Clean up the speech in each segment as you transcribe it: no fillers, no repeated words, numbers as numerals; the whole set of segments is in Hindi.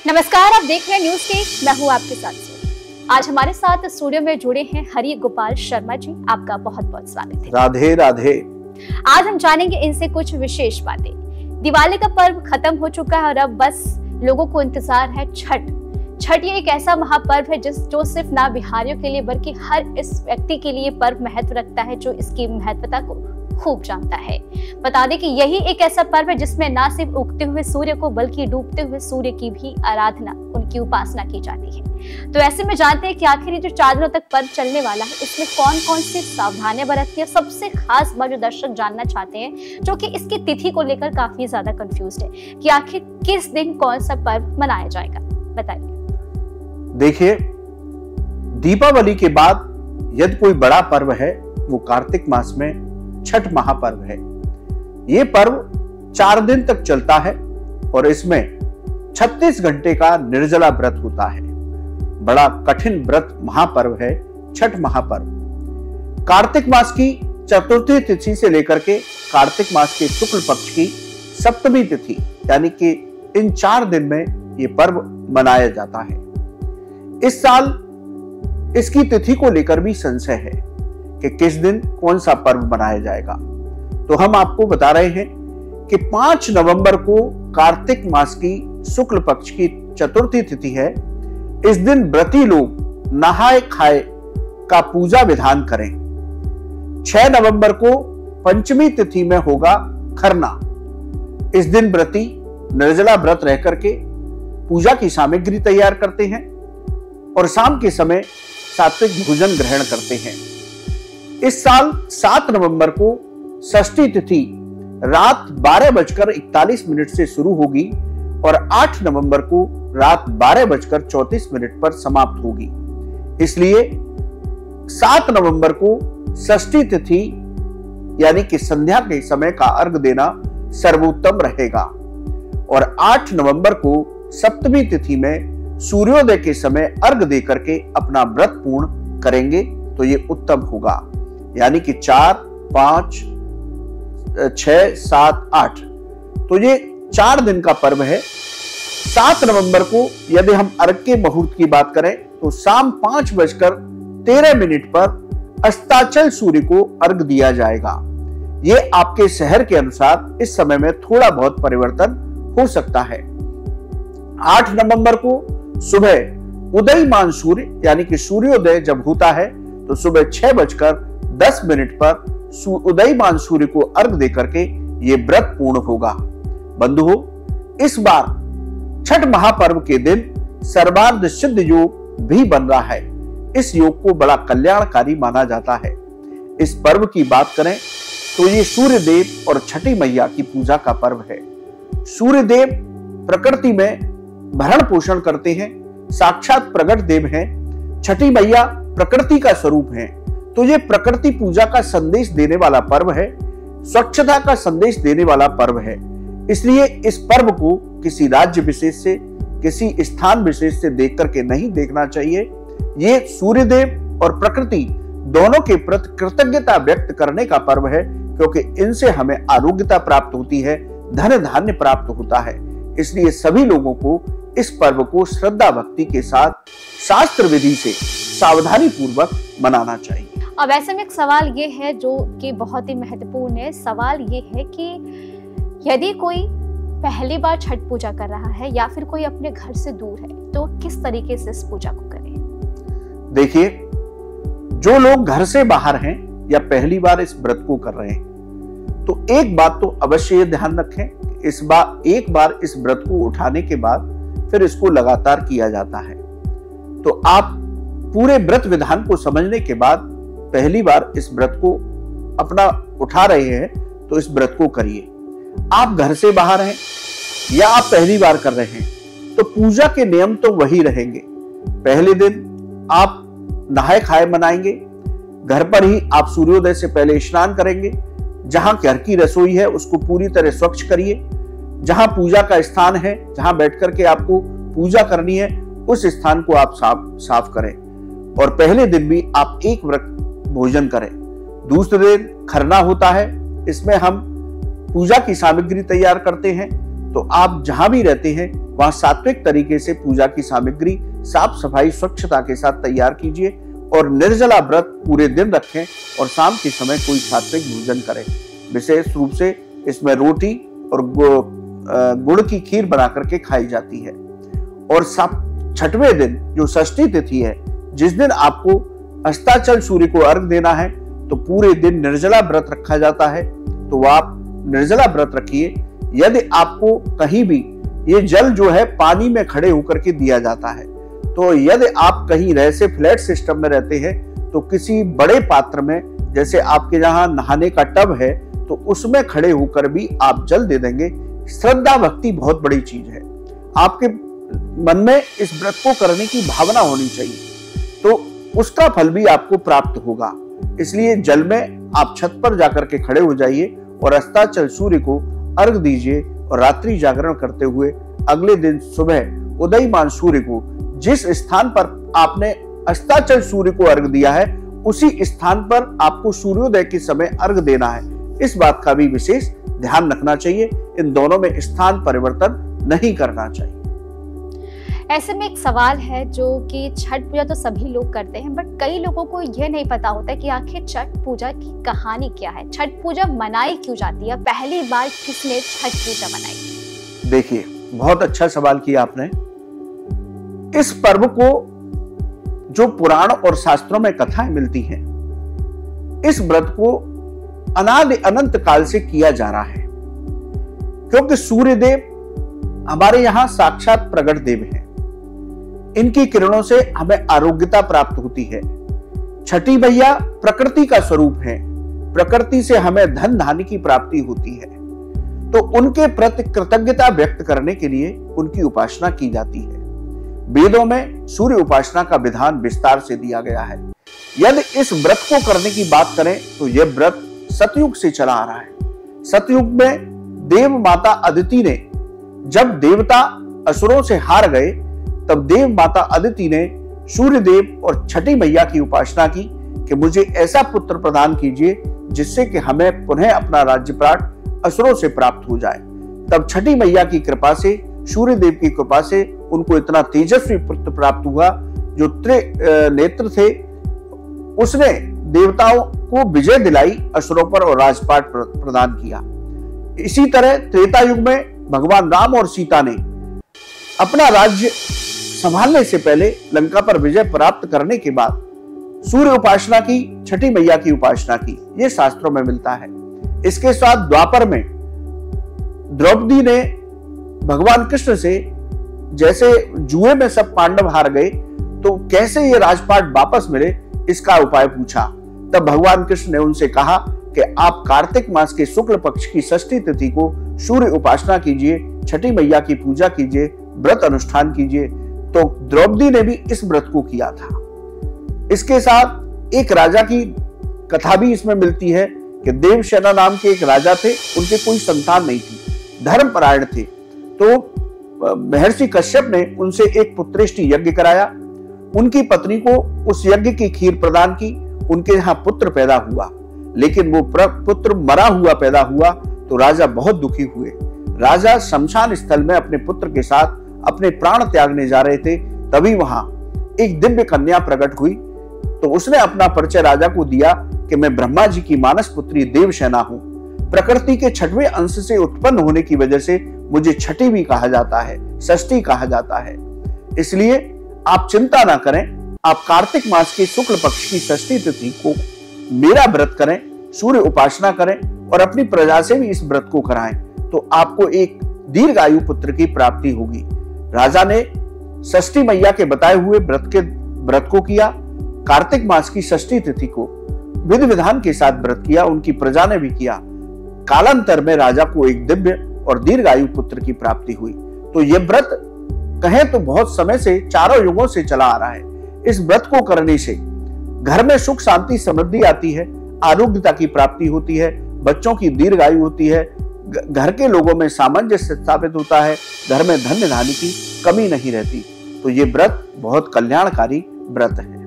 नमस्कार, आप देख रहे हैं न्यूज के। मैं हूं आपके साथ। आज हमारे साथ स्टूडियो में जुड़े हैं हरि गोपाल शर्मा जी। आपका बहुत बहुत स्वागत है। राधे राधे। आज हम जानेंगे इनसे कुछ विशेष बातें। दिवाली का पर्व खत्म हो चुका है और अब बस लोगों को इंतजार है छठ। छठ ये एक ऐसा महापर्व है जो सिर्फ ना बिहारियों के लिए बल्कि हर इस व्यक्ति के लिए पर्व महत्व रखता है जो इसकी महत्वता को खूब जानता है। बता दें कि यही एक ऐसा पर्व है जिसमें ना सिर्फ उगते हुए सूर्य को बल्कि डूबते हुए सूर्य की भी आराधना, उनकी उपासना की जाती है। तो ऐसे में जानते हैं कि आखिर जो 4 दिनों तक पर्व चलने वाला है, इसमें कौन कौन सी सावधानियां बरतती है। सबसे खास बात जो दर्शक जानना चाहते हैं, जो कि इसकी तिथि को लेकर काफी ज्यादा कंफ्यूज है कि आखिर किस दिन कौन सा पर्व मनाया जाएगा, बताइए। देखिए, दीपावली के बाद यदि कोई बड़ा पर्व है वो कार्तिक मास में छठ महापर्व है। ये पर्व 4 दिन तक चलता है और इसमें 36 घंटे का निर्जला व्रत होता है। बड़ा कठिन व्रत महापर्व है छठ महापर्व। कार्तिक मास की चतुर्थी तिथि से लेकर के कार्तिक मास के शुक्ल पक्ष की सप्तमी तिथि यानी कि इन 4 दिन में ये पर्व मनाया जाता है। इस साल इसकी तिथि को लेकर भी संशय है कि किस दिन कौन सा पर्व मनाया जाएगा। तो हम आपको बता रहे हैं कि 5 नवंबर को कार्तिक मास की शुक्ल पक्ष की चतुर्थी तिथि है। इस दिन व्रती लोग नहाए खाए का पूजा विधान करें। 6 नवंबर को पंचमी तिथि में होगा खरना। इस दिन व्रती निर्जला व्रत रह करके पूजा की सामग्री तैयार करते हैं और शाम के समय सात्विक भोजन ग्रहण करते हैं। इस साल 7 नवंबर को षष्ठी तिथि रात 12:41 से शुरू होगी और 8 नवंबर को रात 12:34 पर समाप्त होगी। इसलिए 7 नवंबर को षष्ठी तिथि यानी कि संध्या के समय का अर्घ देना सर्वोत्तम रहेगा और 8 नवंबर को सप्तमी तिथि में सूर्योदय के समय अर्घ देकर के अपना व्रत पूर्ण करेंगे तो ये उत्तम होगा। यानी कि 4, 5, 6, 7, 8 तो ये 4 दिन का पर्व है। 7 नवंबर को यदि हम अर्घ के मुहूर्त की बात करें तो शाम 5:13 पर अस्ताचल सूर्य को अर्घ दिया जाएगा। ये आपके शहर के अनुसार इस समय में थोड़ा बहुत परिवर्तन हो सकता है। 8 नवंबर को सुबह उदयमान सूर्य यानी कि सूर्योदय जब होता है तो सुबह 6:10 पर उदयमान सूर्य को अर्घ देकर के ये व्रत पूर्ण होगा। बंधुओं, इस बार छठ महापर्व के दिन सर्वार्थ सिद्ध योग भी बन रहा है। इस योग को बड़ा कल्याणकारी माना जाता है। इस पर्व की बात करें तो ये सूर्य देव और छठी मैया की पूजा का पर्व है। सूर्य देव प्रकृति में भरण पोषण करते हैं, साक्षात प्रकट देव हैं। छठी मैया प्रकृति का स्वरूप है। तो ये प्रकृति पूजा का संदेश देने वाला पर्व है, स्वच्छता का संदेश देने वाला पर्व है। इसलिए इस पर्व को किसी राज्य विशेष से, किसी स्थान विशेष से देख करके नहीं देखना चाहिए। ये सूर्यदेव और प्रकृति दोनों के प्रति कृतज्ञता व्यक्त करने का पर्व है, क्योंकि इनसे हमें आरोग्यता प्राप्त होती है, धन धान्य प्राप्त होता है। इसलिए सभी लोगों को इस पर्व को श्रद्धा भक्ति के साथ शास्त्र विधि से सावधानी पूर्वक मनाना चाहिए। अब ऐसे में एक सवाल ये है जो कि बहुत ही महत्वपूर्ण है। सवाल ये है कि यदि कोई पहली बार छठ पूजा कर रहा है या फिर कोई अपने घर से दूर है तो किस तरीके से इस पूजा को करें? देखिए, जो लोग घर से बाहर हैं या पहली बार इस व्रत को कर रहे हैं तो एक बात तो अवश्य ध्यान रखें, एक बार इस व्रत को उठाने के बाद फिर इसको लगातार किया जाता है। तो आप पूरे व्रत विधान को समझने के बाद पहली बार इस व्रत को अपना उठा रहे हैं तो इस व्रत को करिए। आप घर से बाहर हैं या आप पहली बार कर रहे हैं तो पूजा के नियम तो वही रहेंगे। पहले दिन आप नहाए खाए मनाएंगे। घर पर ही आप सूर्योदय से पहले स्नान करेंगे। जहां घर की रसोई है उसको पूरी तरह स्वच्छ करिए। जहां पूजा का स्थान है, जहां बैठ करके आपको पूजा करनी है, उस स्थान को आप साफ करें। और पहले दिन भी आप एक वक्त भोजन करें। दूसरे दिन खरना होता है, इसमें हम पूजा की सामग्री तैयार करते हैं। तो आप जहां भी रहते हैं वहां सात्विक तरीके से पूजा की सामग्री साफ सफाई स्वच्छता के साथ तैयार कीजिए और निर्जला व्रत पूरे दिन रखें और शाम के समय कोई सात्विक भोजन करें। विशेष रूप से इसमें रोटी और गुड़ की खीर बना करके खाई जाती है। और 6वें दिन जो षष्ठी तिथि है, जिस दिन आपको अस्ताचल सूर्य को अर्घ देना है, तो पूरे दिन निर्जला व्रत रखा जाता है। तो आप निर्जला व्रत रखिए। यदि आपको कहीं भी ये जल जो है पानी में खड़े होकर के दिया जाता है, तो यदि आप कहीं ऐसे फ्लैट सिस्टम में रहते हैं तो किसी बड़े पात्र में, जैसे आपके जहां नहाने का टब है, तो उसमें खड़े होकर भी आप जल दे देंगे। श्रद्धा भक्ति बहुत बड़ी चीज है। आपके मन में इस व्रत को करने की भावना होनी चाहिए, तो उसका फल भी आपको प्राप्त होगा। इसलिए जल में आप छत पर जाकर के खड़े हो जाइए और अस्ताचल सूर्य को अर्घ दीजिए और रात्रि जागरण करते हुए अगले दिन सुबह उदयमान सूर्य को जिस स्थान पर आपने अस्ताचल सूर्य को अर्घ दिया है, उसी स्थान पर आपको सूर्योदय के समय अर्घ देना है। इस बात का भी विशेष ध्यान रखना चाहिए। इन दोनों में स्थान परिवर्तन नहीं करना चाहिए। ऐसे में एक सवाल है, जो कि छठ पूजा तो सभी लोग करते हैं, बट कई लोगों को यह नहीं पता होता कि आखिर छठ पूजा की कहानी क्या है, छठ पूजा मनाई क्यों जाती है, पहली बार किसने छठ पूजा मनाई? देखिए, बहुत अच्छा सवाल किया आपने। इस पर्व को जो पुराण और शास्त्रों में कथाएं मिलती हैं, इस व्रत को अनादि अनंत काल से किया जा रहा है, क्योंकि सूर्य देव हमारे यहां साक्षात प्रकट देव हैं। इनकी किरणों से हमें आरोग्यता प्राप्त होती है। छठी मैया प्रकृति का स्वरूप है, प्रकृति से हमें धन धान्य की प्राप्ति होती है। तो उनके प्रति कृतज्ञता व्यक्त करने के लिए उनकी उपासना की जाती है। वेदों में सूर्य उपासना का विधान विस्तार से दिया गया है। यदि इस व्रत को करने की बात करें तो यह व्रत सतयुग से चला आ रहा है। सतयुग में देव माता अदिति ने, जब देवता असुरों से हार गए, तब देव माता अदिति ने सूर्य देव और छठी मैया की उपासना की कि मुझे ऐसा पुत्र प्रदान कीजिए जिससे कि हमें पुनः अपना राज्यपाट असुरों से प्राप्त हो जाए। तब छठी मैया की कृपा से, सूर्य देव की कृपा से उनको इतना तेजस्वी पुत्र प्राप्त हुआ जो त्रिनेत्र थे। उसने देवताओं को विजय दिलाई असुरों पर और राजपाट प्रदान किया। इसी तरह त्रेता युग में भगवान राम और सीता ने अपना राज्य संभालने से पहले लंका पर विजय प्राप्त करने के बाद सूर्य उपासना की, छठी मैया की उपासना की। यह शास्त्रों में मिलता है। इसके साथ द्वापर में द्रौपदी ने भगवान कृष्ण से, जैसे जुए में सब पांडव हार गए तो कैसे ये राजपाट वापस मिले, इसका उपाय पूछा। तब भगवान कृष्ण ने उनसे कहा कि आप कार्तिक मास के शुक्ल पक्ष की षष्ठी तिथि को सूर्य उपासना कीजिए, छठी मैया की पूजा कीजिए, व्रत अनुष्ठान कीजिए। तो द्रौपदी ने भी इस व्रत को किया था। इसके साथ एक राजा की कथा भी इसमें मिलती है कि देवसेना नाम के एक राजा थे, उनके कोई संतान नहीं थी, धर्मपरायण थे। तो महर्षि कश्यप ने उनसे एक पुत्रेष्टि यज्ञ कराया। उनकी पत्नी को उस यज्ञ की खीर प्रदान की। उनके यहाँ पुत्र पैदा हुआ, लेकिन वो पुत्र मरा हुआ पैदा हुआ तो राजा बहुत दुखी हुए। राजा शमशान स्थल में अपने पुत्र के साथ अपने प्राण त्यागने जा रहे थे, तभी वहां एक दिव्य कन्या प्रकट हुई। तो उसने अपना परिचय राजा को दिया कि मैं ब्रह्मा जी की मानस पुत्री देवसेना हूं। प्रकृति के 6वें अंश से उत्पन्न होने की वजह से मुझे छठी भी कहा जाता है, षष्ठी कहा जाता है। इसलिए आप चिंता ना करें, आप कार्तिक मास के शुक्ल पक्ष की षष्ठी तिथि को मेरा व्रत करें, सूर्य उपासना करें और अपनी प्रजा से भी इस व्रत को कराएं, तो आपको एक दीर्घायु पुत्र की प्राप्ति होगी। राजा ने षष्ठी मैया के बताए हुए व्रत को किया। कार्तिक मास की षष्ठी तिथि को विधि विधान के साथ व्रत किया, उनकी प्रजा ने भी किया। कालांतर में राजा को एक दिव्य और दीर्घायु पुत्र की प्राप्ति हुई। तो यह व्रत कहें तो बहुत समय से, चारों युगों से चला आ रहा है। इस व्रत को करने से घर में सुख शांति समृद्धि आती है, आरोग्यता की प्राप्ति होती है, बच्चों की दीर्घायु होती है, घर के लोगों में सामंजस्य स्थापित होता है, घर में धन्य धान्य की कमी नहीं रहती। तो ये व्रत बहुत कल्याणकारी व्रत है।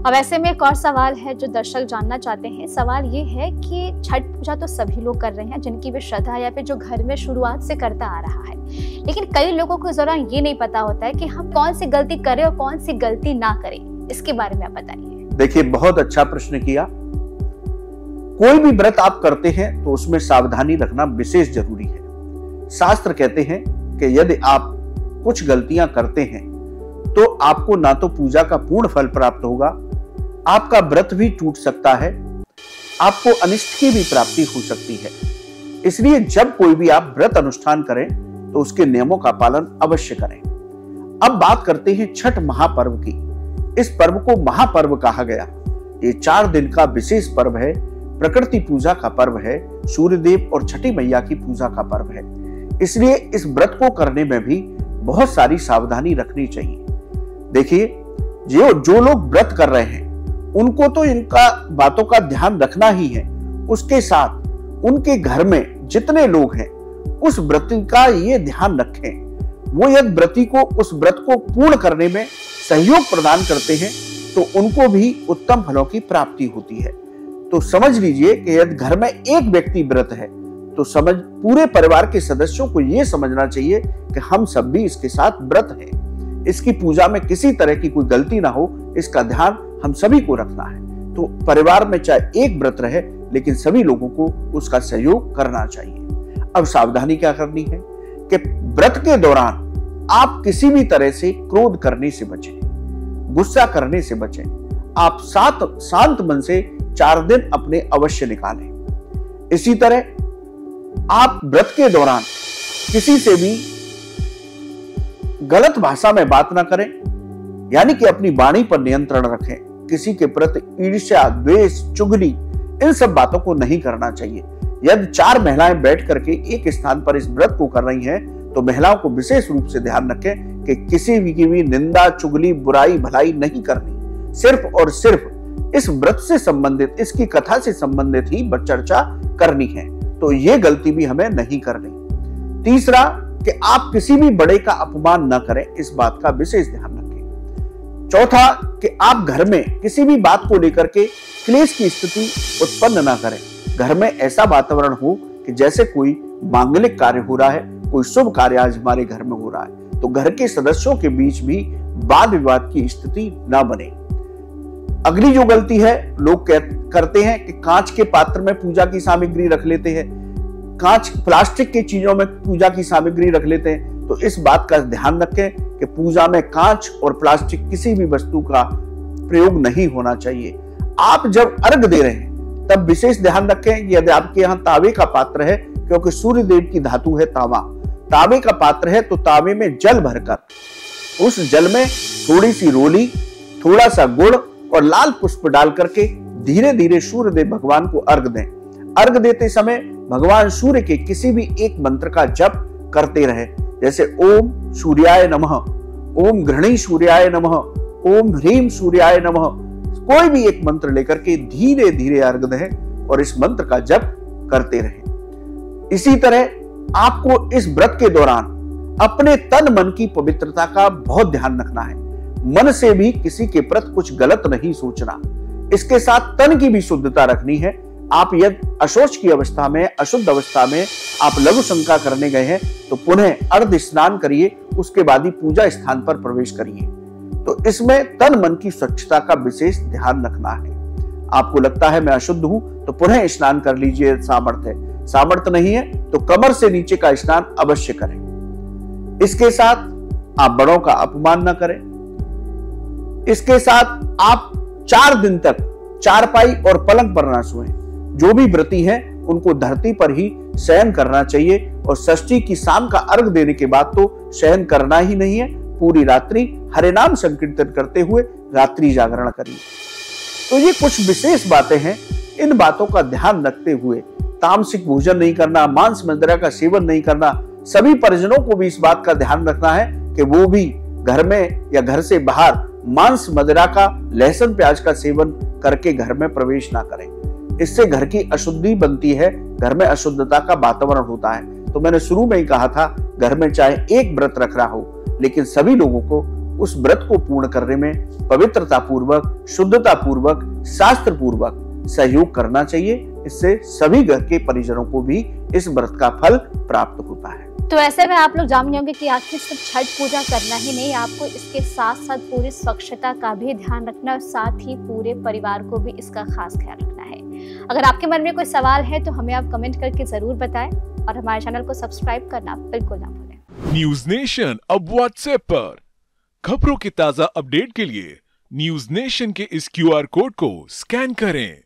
अब ऐसे में एक और सवाल है जो दर्शक जानना चाहते हैं। सवाल ये है कि छठ पूजा तो सभी लोग कर रहे हैं जिनकी भी श्रद्धा या फिर जो घर में शुरुआत से करता आ रहा है, लेकिन कई लोगों को जरा ये नहीं पता होता है कि हम कौन सी गलती करें और कौन सी गलती ना करें। इसके बारे में आप बताइए। देखिए, बहुत अच्छा प्रश्न किया। कोई भी व्रत आप करते हैं तो उसमें सावधानी रखना विशेष जरूरी है। शास्त्र कहते हैं कि यदि आप कुछ गलतियां करते हैं तो आपको ना तो पूजा का पूर्ण फल प्राप्त होगा, आपका व्रत भी टूट सकता है, आपको अनिष्ट की भी प्राप्ति हो सकती है। इसलिए जब कोई भी आप व्रत अनुष्ठान करें तो उसके नियमों का पालन अवश्य करें। अब बात करते हैं छठ महापर्व की। इस पर्व को महापर्व कहा गया। ये 4 दिन का विशेष पर्व है। प्रकृति पूजा का पर्व है, सूर्यदेव और छठी मैया की पूजा का पर्व है। इसलिए इस व्रत को करने में भी बहुत सारी सावधानी रखनी चाहिए। देखिए, जो लोग व्रत कर रहे हैं उनको तो इनका बातों का ध्यान रखना ही है। उसके साथ उनके घर में जितने लोग हैं उस व्रत का ये ध्यान रखें, वो यदि व्रती को उस व्रत को पूर्ण करने में सहयोग प्रदान करते हैं तो उनको भी उत्तम फलों की प्राप्ति होती है। तो समझ लीजिए कि यदि घर में एक व्यक्ति व्रत है तो पूरे परिवार के सदस्यों को यह समझना चाहिए कि हम सब भी इसके साथ व्रत हैं। इसकी पूजा में किसी तरह की कोई गलती ना हो, इसका ध्यान हम सभी को रखना है। तो परिवार में चाहे एक व्रत रहे लेकिन सभी लोगों को उसका सहयोग करना चाहिए। अब सावधानी क्या करनी है कि व्रत के दौरान आप किसी भी तरह से क्रोध करने से बचें, गुस्सा करने से बचें। आप शांत मन से 4 दिन अपने अवश्य निकालें। इसी तरह आप व्रत के दौरान किसी से भी गलत भाषा में बात ना करें, यानी कि अपनी वाणी पर नियंत्रण रखें। किसी के प्रति ईर्ष्या, द्वेष, चुगली, इन सब बातों को नहीं करना चाहिए। यदि 4 महिलाएं बैठ करके एक स्थान पर इस व्रत को कर रही हैं तो महिलाओं को विशेष रूप से ध्यान रखें कि किसी की भी निंदा, चुगली, बुराई, भलाई नहीं करनी। सिर्फ और सिर्फ इस व्रत से संबंधित, इसकी कथा से संबंधित ही चर्चा करनी है। तो ये गलती भी हमें नहीं करनी। तीसरा, कि आप किसी भी बड़े का अपमान न करें, इस बात का विशेष ध्यान रखें। चौथा, कि आप घर में किसी भी बात को लेकर के क्लेश की स्थिति उत्पन्न न करें। घर में ऐसा वातावरण हो कि जैसे कोई मांगलिक कार्य हो रहा है, कोई शुभ कार्य आज हमारे घर में हो रहा है, तो घर के सदस्यों के बीच भी वाद विवाद की स्थिति न बने। अगली जो गलती है, लोग करते हैं कि कांच के पात्र में पूजा की सामग्री रख लेते हैं, प्लास्टिक की चीजों में पूजा की सामग्री रख लेते हैं। तो इस बात का ध्यान रखें कि पूजा में कांच और प्लास्टिक किसी भी वस्तु का प्रयोग नहीं होना चाहिए। आप जब अर्घ दे रहे हैं तब विशेष ध्यान रखें कि यदि आपके यहाँ तावे का पात्र है, क्योंकि सूर्य देव की धातु है तावा, तावे का पात्र है तो तावे में जल भरकर उस जल में थोड़ी सी रोली, थोड़ा सा गुड़ और लाल पुष्प डाल करके धीरे धीरे सूर्य देव भगवान को अर्घ दें। अर्घ देते समय भगवान सूर्य के किसी भी एक मंत्र का जप करते रहे, जैसे ओम सूर्याय नमः, ओम घृणी सूर्याय नमः, ओम ह्रीम सूर्याय नमः। कोई भी एक मंत्र लेकर के धीरे धीरे अर्घ दें और इस मंत्र का जप करते रहें। इसी तरह आपको इस व्रत के दौरान अपने तन मन की पवित्रता का बहुत ध्यान रखना है। मन से भी किसी के प्रति कुछ गलत नहीं सोचना। इसके साथ तन की भी शुद्धता रखनी है। आप यदि अशौच की अवस्था में, अशुद्ध अवस्था में आप लघु शंका करने गए हैं तो पुनः अर्ध स्नान करिए, उसके बाद ही पूजा स्थान पर प्रवेश करिए। तो इसमें तन मन की स्वच्छता का विशेष ध्यान रखना है। आपको लगता है मैं अशुद्ध हूं तो पुनः स्नान कर लीजिए, सामर्थ्य है। सामर्थ्य नहीं है तो कमर से नीचे का स्नान अवश्य करें। इसके साथ आप बड़ों का अपमान न करें। इसके साथ आप 4 दिन तक चारपाई और पलंग पर ना सोएं। जो भी व्रती हैं उनको धरती पर ही शयन करना चाहिए और षष्ठी की शाम का अर्घ देने के बाद तो शयन करना ही नहीं है। पूरी रात्रि हरे नाम संकीर्तन करते हुए रात्रि जागरण करिए। तो ये कुछ विशेष बातें हैं। इन बातों का ध्यान रखते हुए तामसिक भोजन नहीं करना, मांस मदिरा का सेवन नहीं करना। सभी परिजनों को भी इस बात का ध्यान रखना है कि वो भी घर में या घर से बाहर मांस मदिरा का, लहसुन प्याज का सेवन करके घर में प्रवेश ना करें। इससे घर की अशुद्धि बनती है, घर में अशुद्धता का वातावरण होता है। तो मैंने शुरू में ही कहा था, घर में चाहे एक व्रत रख रहा हो लेकिन सभी लोगों को उस व्रत को पूर्ण करने में पवित्रता पूर्वक, शुद्धता पूर्वक, शास्त्र पूर्वक सहयोग करना चाहिए। इससे सभी घर के परिजनों को भी इस व्रत का फल प्राप्त होता है। तो ऐसे में आप लोग जान होंगे कि आखिर सिर्फ छठ पूजा करना ही नहीं, आपको इसके साथ साथ पूरी स्वच्छता का भी ध्यान रखना और साथ ही पूरे परिवार को भी इसका खास ख्याल रखना है। अगर आपके मन में कोई सवाल है तो हमें आप कमेंट करके जरूर बताएं और हमारे चैनल को सब्सक्राइब करना बिल्कुल ना भूलें। न्यूज नेशन अब व्हाट्सएप पर खबरों की ताजा अपडेट के लिए न्यूज नेशन के इस QR कोड को स्कैन करें।